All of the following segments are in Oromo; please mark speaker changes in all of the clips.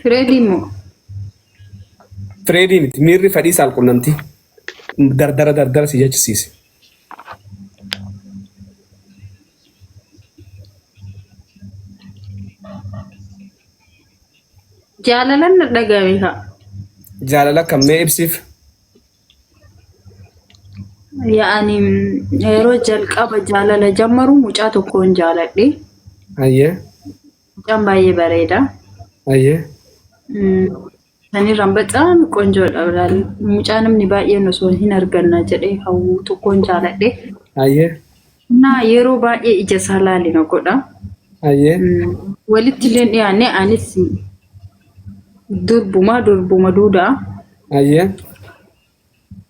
Speaker 1: Freddy mo.
Speaker 2: Freddy miti mirri fadii saal qunnamti dardara si jechisiise.
Speaker 1: Jaalalan dhagame ha.
Speaker 2: Jaalala kammee ibsiif.
Speaker 1: Yaani yeroo jalqaba jaalala jammaru mucaa tokkoon jaaladhe.
Speaker 2: Ayyee.
Speaker 1: Mucaan baay'ee bareeda.
Speaker 2: Ayyee.
Speaker 1: Sanirraan በጣም ቆንጆodha ብላል. Mucaa namni baay'een osoo hin arganna jedhee hawwu tokkoon jaaladhe.
Speaker 2: Ayyee.
Speaker 1: Na yeroo baay'ee ija isaa laalina godha.
Speaker 2: Ayyee.
Speaker 1: Walitti illee dhiyaanne anis durbuma duudaa.
Speaker 2: Ayyee.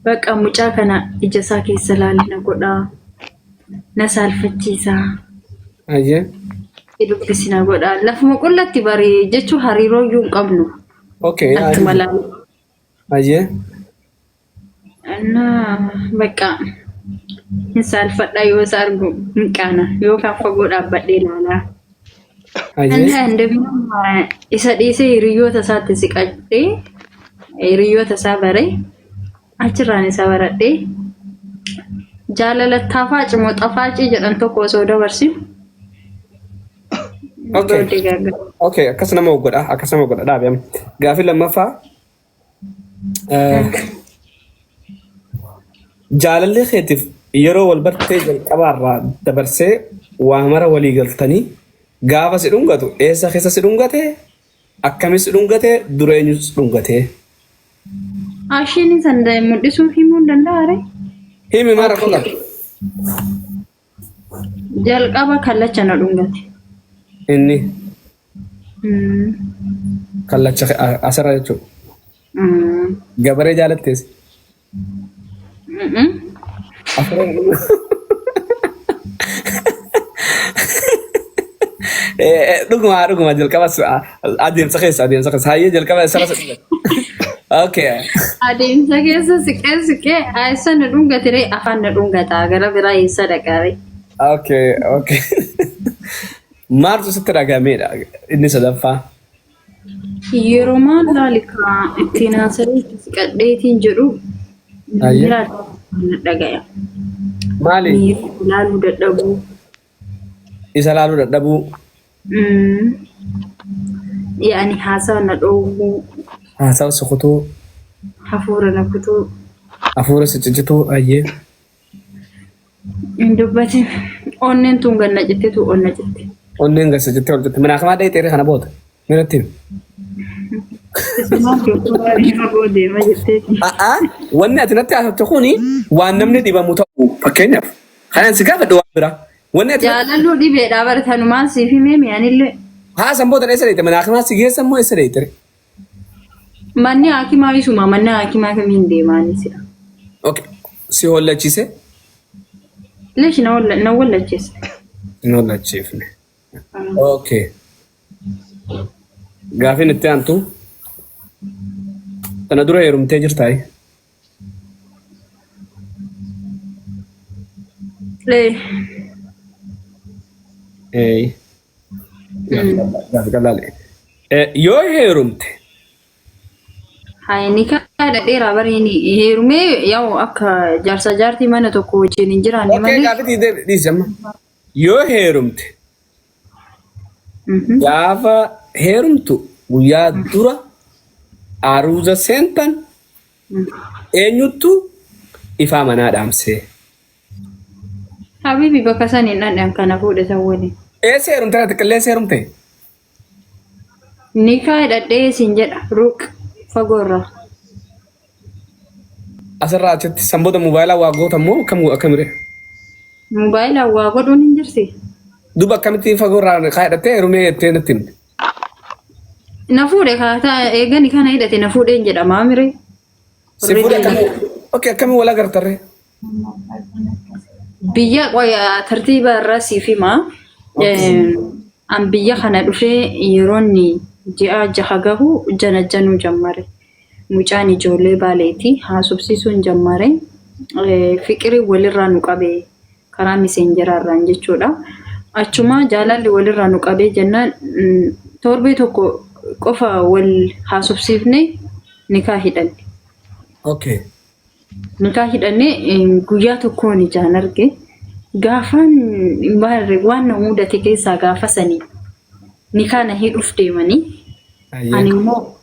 Speaker 1: Bakka mucaa kana ija isaa keessa laalina godha. Na saalfachiisa.
Speaker 2: Ayyee.
Speaker 1: Dubbisina godha. Lafuma qullatti bari jechuun hariiroo iyyuu hin qabnu.
Speaker 2: Okay.
Speaker 1: Ayyee. Na bakka hin saalfadha yoo isa argu hin qaana yookaan fagoo dhaabbadhee ilaalaa. Ayyee. Isa dhiisee hiriyoota isaatti siqadhee hiriyoota isaa bare achirraan isa baradhee jaalala taafaa cimoo xafaacii jedhan tokko osoo dabarsin.
Speaker 2: Okay, akkas nama godha dhaabiyam. Gaafi lammaffaa jaalallee keetiif yeroo wal bartee jalqabaarraa dabarsee waa mara walii galtanii gaafa si dhungatu eessa keessa si dhungate akkamis si dhungate dura eenyus dhungate.
Speaker 1: Ashiin sanda mul'isuu himuu danda'a.
Speaker 2: Himi mara kula.
Speaker 1: Jalqaba kallacha na dhungate.
Speaker 2: Inni kallacha asirra jechuudha. Gabaree jaalattees. Dhuguma jalqaba adeemsa keessa hayyee jalqaba sarara dhungate. Okay.
Speaker 1: Adeemsa keessa siqee eessa na dhungatee afaan na dhungataa gara biraa eessa dhaqaare.
Speaker 2: Okay. Maaltu sitti dhagameedha inni sadaffaa?
Speaker 1: Yeroo maal laalikaa ittiin haasa'ee siqadheetiin jedhu dhagaya.
Speaker 2: Maali?
Speaker 1: Laaluu dadhabuu.
Speaker 2: Isa laaluu dadhabuu.
Speaker 1: Yaani haasawa na dhoowwuu.
Speaker 2: Haasawa sokotuu.
Speaker 1: Hafuura na kutuu.
Speaker 2: Hafuura si ciccituu ayyee.
Speaker 1: Hin dubbatin onneen tun ganna jetteetu onna jette.
Speaker 2: Onneen gasa jettee ol jette. Minaa kamaa dheetere kana booda. Miratti. Wanni ati natti haasofte kuni waan namni dhibamu ta'u fakkeenyaaf. Kanaan si gaafadhu waan biraa. Wanni ati
Speaker 1: jaalalluu dhibeedhaa baratanumaan siif himee mi'aanillee.
Speaker 2: Haasan booda eessa dheete? Minaa kamaa si geessan moo eessa dheetere?
Speaker 1: Manni hakimaa isuma manni hakimaa kamiin deemaanisira.
Speaker 2: Okay. Si hollachiise?
Speaker 1: Leesh na wallachiise.
Speaker 2: Hin hollachiifne. Okay. Gaafin itti aantu tana dura heerumtee jirtaa? Gaafi qal'aale. Yoo heerumte
Speaker 1: Hayni kaadha dheeraa bareeni heerumee yoo akka jaarsa jaartii mana tokko wajjin hin jiraanne malee.
Speaker 2: Okay, gaafi dhiisama. Yoo heerumte gaafa heerumtu guyyaa dura aruuza seentan eenyuttu ifaa manaa dhaamsee.
Speaker 1: Habibi bakka saniin dhandhan kana fuudhe san waliin.
Speaker 2: Eessa heerumte ati qilleensa heerumte?
Speaker 1: Ni kaadha dheesin jedha ruuq fagoorraa.
Speaker 2: Asirraa achitti sanboota mobaayilaa waa goota moo akkamire?
Speaker 1: Mobaayilaa waa godhuun hin jirti.
Speaker 2: Duba akkamitti fagoorraa kaadhattee heerumee jettee natti himte?
Speaker 1: Na fuudhe kaataa eegani kana hidhate na fuudheen jedhama mire.
Speaker 2: Si fuudhe akkamii? Okay, akkamii wal agartarree?
Speaker 1: Biyya qoyaa tartiiba irraa siif himaa. An biyya kana dhufee yeroonni ji'a jaha gahu janajjanuu jammare. Mucaan ijoollee baaleetii haasofsiisuun jammare. Fiqirii walirraa nu qabee karaa miseenjeraarraan jechuudha. Achuma jaalalli walirraa nu qabee jennaan torbee tokko qofa wal haasofsiifne nikaa hidhanne.
Speaker 2: Okay.
Speaker 1: Nikaa hidhanne guyyaa tokkoon ijaan arge. Gaafan waan na mudate keessaa gaafa sanii nikaa na hidhuuf deemanii. Ani immoo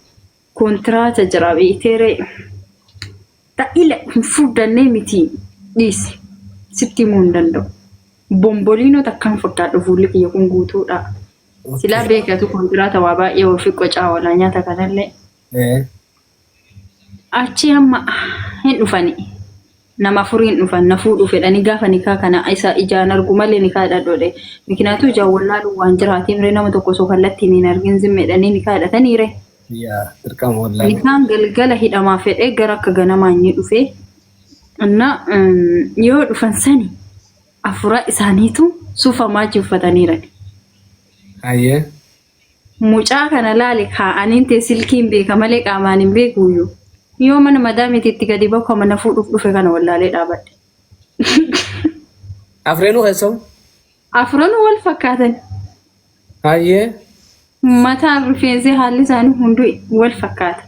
Speaker 1: kontraata jira beektere. Ta'ila fudhannee miti dhiisi. Sitti himuu hin danda'u. Bomboliinoo takkaan fudhaadhu fuulli kiyya kun guutuudha. Silaa beekatu kontraata waa baay'ee ofii qocaa walaa nyaata kanallee. Achi amma hin dhufani. Nama furiin dhufan na fuudhu fedhanii gaafa nikaa kana isa ijaan argu malee nikaa dhadhoodhe. Mikinaatu ijaan wallaalu waan jiraatiin ree nama tokko osoo kallattiin hin argin zimmeedhanii nikaa hidhataniire.
Speaker 2: Dirqama wallaalu.
Speaker 1: Nikaan galgala hidhamaa fedhee gara akka ganamaa inni dhufee. Anna yoo dhufan sani afura isaaniitu suufa maachi uffataniiran.
Speaker 2: Ayyee.
Speaker 1: Mucaa kana laali kaa'aniin tee silkiin beeka malee qaamaan hin beekuyyuu. Yoo mana madaamitiitti gadi bakka mana fuudhuuf dhufe kana wallaalee dhaabadhe.
Speaker 2: Afreenuu keessoo?
Speaker 1: Afranuu wal fakkaatan.
Speaker 2: Ayyee.
Speaker 1: Mataan rifeensi haalli isaanii hunduu wal fakkaata.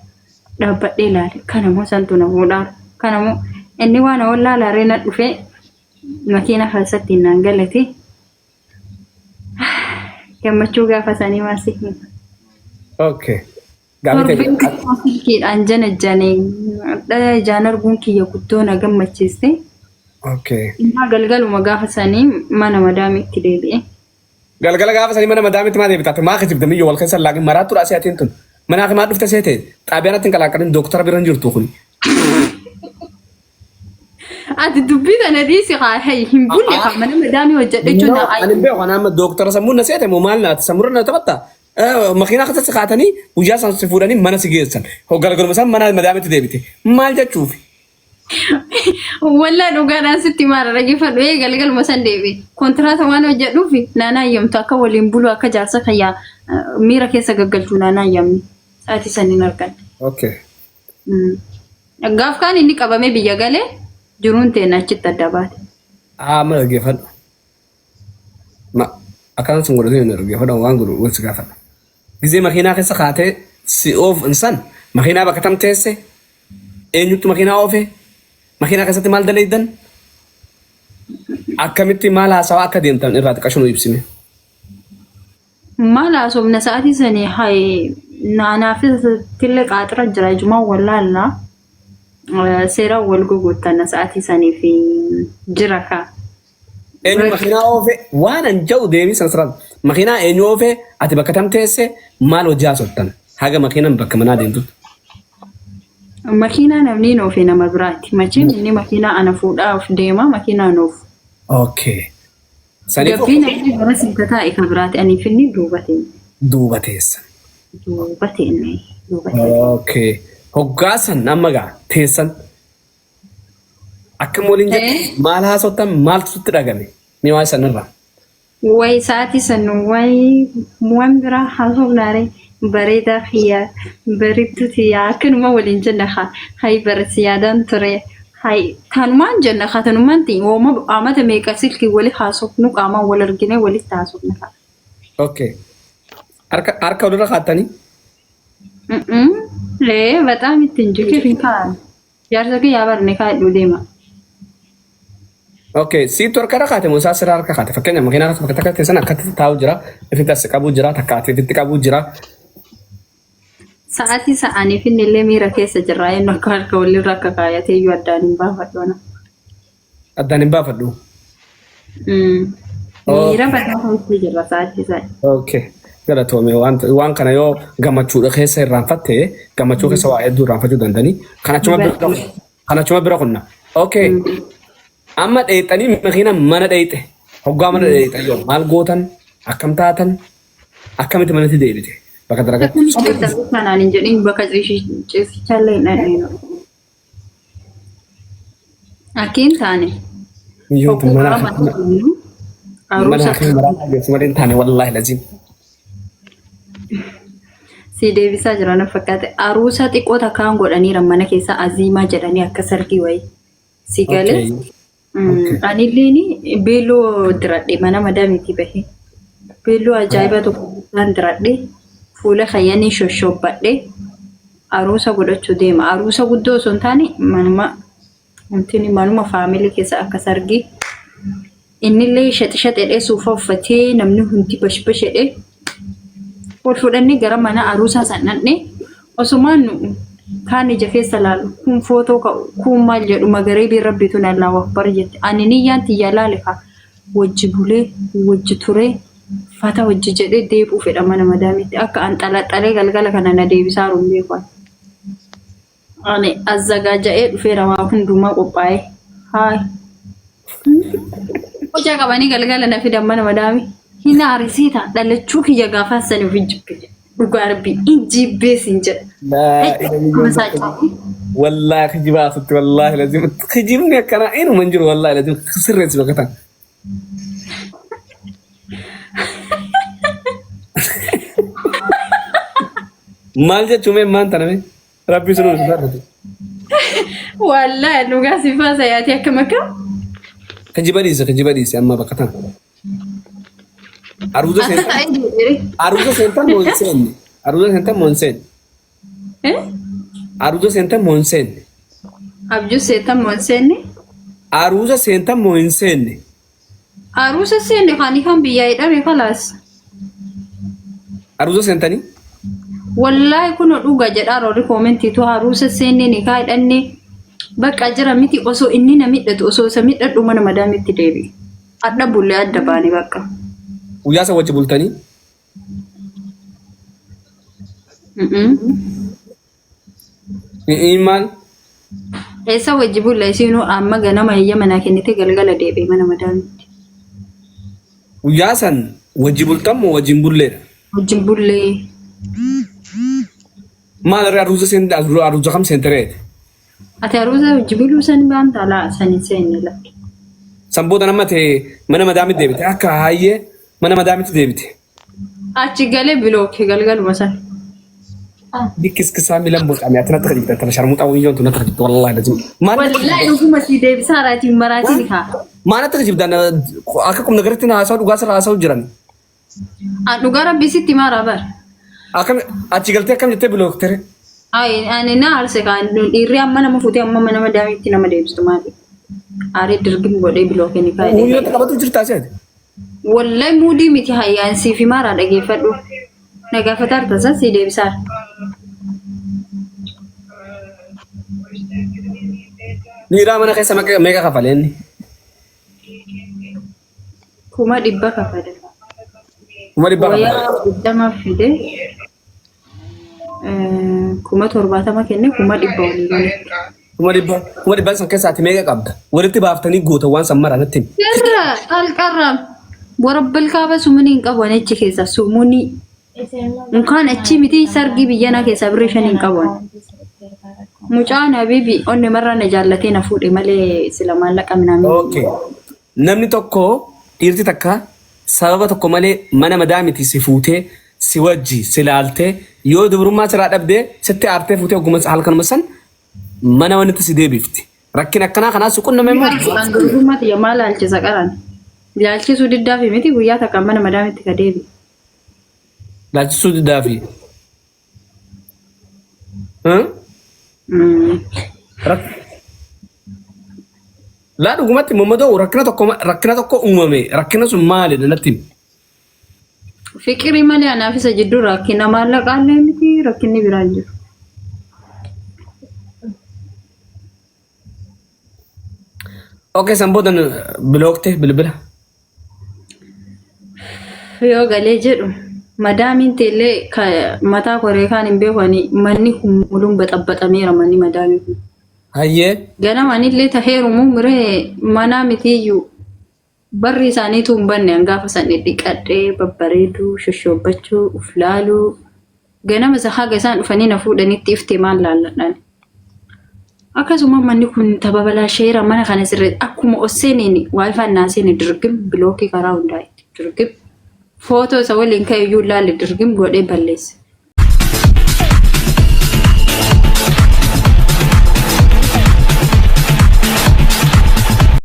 Speaker 1: Dhaabbadhee ilaale. Kanamoo santu namuudhaan. Kanamoo inni waan wallaalaa reena dhufee makiina keessatti naan galate. Gammachuu gaafa sanii maasii hima.
Speaker 2: Okay.
Speaker 1: Torbeen silkiidhaan janajjanee ijaan arguun kiyya guddoo na gammachiiste.
Speaker 2: Okay.
Speaker 1: Innaa galgaluma gaafa sanii mana madaamiitti deebi'e.
Speaker 2: Galgala gaafa sanii mana madaamiitti maa deebitaate maa kijibda miyyoo wal keessa laagin maraattu dhaasii atiin tun. Mana hakimaa dhufte seete xaabiyaanatti hin qalaqqalin dooktara biran jirtu kuni.
Speaker 1: Ati dubbii tana dhiisi haa hin bulle haa mana madaamii hojjedhe jechuun na
Speaker 2: ani beeku nama dooktara sammuun na seete moo maal naati sammurra na taphatta. Makiinaa keessatti kaatanii guyyaa isaan si fuudhanii mana si geessan. Galgaluma isaan mana madaamiitti deebite. Maal jechuufi?
Speaker 1: Wallaa dhugaadhaan sitti maara dhaggeeffadhu galgaluma san deebi'e. Kontiraata waan hojjedhuufi naannaa ayyamtu akka waliin bulu akka jaarsa kayyaa miira keessa gaggalchuu naannaa ayyamni. Sa'aatii saniin argan.
Speaker 2: Okay.
Speaker 1: Gaaf kaan inni qabamee biyya galee jiruun ta'e achitti adda baate.
Speaker 2: Ma dhaggeeffadhu. Akkaan sun godhatee hin dhaggeeffadhu waan godhu wal si gaafadha. Gizee makiinaa keessa kaatee si oof insan makiinaa bakka tam teesse eenyutti makiinaa oofe makiinaa keessatti maal daleeydan akkamitti maal haasawaa akka deemtan irraa xiqqashu nu ibsime.
Speaker 1: Maal haasofna sa'aatii sanii naanaaf tillee qaaxira jira ijumaa wallaallaa seeraan wal guguttanna sa'aatii sanii fi jira kaa.
Speaker 2: Eenyu makiinaa oofe waan an ja'u deebii sanasiraan makiinaa eenyu oofe ati bakka tam teesse maal hojii haasoftan haga makiinaan bakka manaa deemtutti.
Speaker 1: Makiinaa namni hin oofe nama biraati. Machiin inni makiinaa ana fuudhaaf deema makiinaa noofu.
Speaker 2: Okay.
Speaker 1: Gabbiin inni bara simkataa eka biraati ani finni duubateen.
Speaker 2: Duubateessa.
Speaker 1: Duubateen.
Speaker 2: Okay. Hoggaasan amma gaa teessan. Akka mooliin jettu maal haasoftan maaltu sitti dhagame mi waa sanirraa.
Speaker 1: Way sa'aatii san way waan biraa haasofnaare. Bareedaa xiyyaa bareedduuti yaa akkanuma waliin jenna hay barsi yaadaan ture hay kanumaan jenna tanumaan ta'e wooma amata meeqa silkii wali haasofnu qaamaan wal argine walitti haasofna.
Speaker 2: Okay. Harka walirra kaatanii?
Speaker 1: Lee bataam ittiin jikin kaan jaarsa kiyyaa barne kaadhu deema.
Speaker 2: Okay. Siitu harka kaate moo isaa sirraa harka kaate fakkeenya makiinaa bakka takka teessan akkatti taa'u jira ifitti as qabuu jira takka ati ifitti qabuu jira.
Speaker 1: Sa'aatii sa'aniif inni illee miira keessa jirraa inni akka harka walirra akka kaayatee iyyuu addaan hin baafadhu.
Speaker 2: Addaan hin baafadhu?
Speaker 1: Miira badaa keessa jirra sa'aatii sa'anii.
Speaker 2: Okay. Galatoome waan kana yoo gammachuudha keessa irraanfatte gammachuu keessa waa hedduu irraanfachuu dandanii kanachuma bira kunna. Okay. Amma dheexanii makiina mana dheexe hoggaa mana dheexe yoo maal gootan akkam taatan akkamitti manatti deebite. Bakka daragatti.
Speaker 1: Kanaan hin jedhin bakka ciisichallee hin dhadheenu. Akkiin taane.
Speaker 2: Mana malee hin taane wallaahi laziim.
Speaker 1: Si deebisaa jira na fakkaate. Aruusa xiqqoo takkaan godhaniira mana keessa aziimaa jedhanii akka sargii wayii. Si galee. Anilleen beelloo diradhe mana madaamiitii bahe. Beelloo ajaa'iba tokko isaan diradhe. fuula kayyanii shoshoobbadhe aruusa godhachuu deema. Aruusa guddoo osoo hin taane manuma faamilii keessa akka sargii. Innillee shaxi-shaxedhee suufa uffatee namni hundi bash-bashedhee ol fudhannee gara mana aruusaa sannadhee osumaan kaan ija keessa laalu kun footoo ka'u kun maal jedhu magareebii rabbiituun Allahu Akbar jette. Ani niyyaan xiyyaa laale wajji bulee wajji turee fata wajji jedhee deebi'uu fedha mana madaamitti akka an xalaxalee galgala kana na deebisaa ruun beekan. Ani azzagaaja'ee dhufeera waa hundumaa qophaa'ee haay. Hojaa qabanii galgala na fidan mana madaami. Hina arisiita dhalachuu kiyya gaafaa sanii of injibbe. Dhugaa rabbii injibbeesin jedha.
Speaker 2: Wallahi kijibaa sutti wallahi lazim kijibni akkana inu manjiru wallahi lazim sirreessi bakatan. Maal jechuun maan taname rabbi sunu nuti.
Speaker 1: Wallahi dhugaa sifaa sayaati akka makka.
Speaker 2: Kajibadis amma bakatan. Aruza senta monsen. Aruza senta monsen. Aruza senta monsen.
Speaker 1: Abju senta monsen.
Speaker 2: Aruza senta monsen.
Speaker 1: Aruza senta kani kan biya idame khalas.
Speaker 2: Aruza sentani?
Speaker 1: Wallahi kuno dhuga jedha roori commenti to aruza senne ni kai danne bakka jira miti osoo inni namidhatu osoo samidhadhu mana madaamitti deebi. Adda bulle adda baani bakka.
Speaker 2: Uyasa wajji bultani? Iman?
Speaker 1: Esa wajji bulle isinu amma ganama hiyya mana kennite galgala deebi mana madaamitti.
Speaker 2: Uyasan wajji bultamu wajjin bulleedha?
Speaker 1: Wajjin bullee.
Speaker 2: Maal irraa aruuza kam seentereeti?
Speaker 1: Ati aruuza wajji buluu san baanta laa sanii seenne lakki.
Speaker 2: Sanboota nama ta'e mana madaamitti deebite akka hayyee mana madaamitti deebite.
Speaker 1: Achi galee bilooke galgaluma san.
Speaker 2: Dikkis milan boqame ati natti tajibta tana sharmuuxa wayyoon tu natti tajibta wallahi lazim.
Speaker 1: Wallahi dhuguma si deebisaa raatiin maraatiin haa.
Speaker 2: Maa natti tajibta akka kumna garatti na haasa'u dhugaa sirra haasa'u jiran.
Speaker 1: Dhugaa rabbii sitti maaraa bara.
Speaker 2: Akkam achi galtee akkam jettee bilooktere?
Speaker 1: Ani na aarse kaan dhiirri amma nama fuutee amma mana madaamitti nama deebistu maali? Aaree dirgim godhee bilooke ni kaa'e.
Speaker 2: Muuyyoota qabatu jirtaa seeti?
Speaker 1: Wallahi muudii miti hayyaan siifi maaraa dhageeffadhu. Nagaafataa artasaa si deebisaa.
Speaker 2: Dhiiraa mana keessa meeqa kafaleen?
Speaker 1: 100 kafale.
Speaker 2: 100
Speaker 1: Wayyaa guddama fide 70 kenne 100 olii gale.
Speaker 2: 100 san keessaati meeqa qabda? Walitti baaftanii goota waan san mara natti.
Speaker 1: Yarra alqarram warabbal kaaba sumuni hin qabu achi keessa sumuni Unkaan achi miti sargi biyyana keessa birrii 5 hin qabu. Mucaan habibi onne marra na jaallatee na fuudhe malee sila maallaqa minaan.
Speaker 2: Okay. Namni tokko dhiirti takka sababa tokko malee mana madaamiti si fuutee si wajji si laaltee yoo dubrummaa siraa dhabdee sitti aartee fuutee ogguma halkanuma san mana wanitti si deebifti. Rakkin akkanaa kanaa suquun nama immoo.
Speaker 1: Dubrummaa tiyya maal laalchisa qaran. Laalchisuu diddaa fi miti guyyaa takka mana madaamitti ka deebi.
Speaker 2: Laalchisuu diddaa fi. Laa dhugumatti mammadoo rakkina tokko uumame rakkina sun maalidha natti?
Speaker 1: Fiqirii malee anaaf isa jidduu rakkina maallaqaallee miti rakkinni biraan jiru.
Speaker 2: Okay, sanboodan bilookte bilbila.
Speaker 1: Yoo galee jedhu madaamiin teellee mataa koree kaan hin beekani manni muluun baxabaxameera manni madaamii kun.
Speaker 2: Hayyee.
Speaker 1: Ganamanillee taheeru mumree mana mitiyyuu barri isaaniitu hin banne hangaafa san dhiqadhee babbareeduu shoshoobbachuu uflaaluu ganama isa haga isaan dhufanii na fuudhanitti iftee maal laalladhaan. Akkasuma manni kun tababalaa sheera mana kana sirreet akkuma osseeniin waayifaan naaseen dirgim bilookii karaa hundaa'e dirgim footoo isa waliin ka'e iyyuu laalle dirgim godhee balleesse.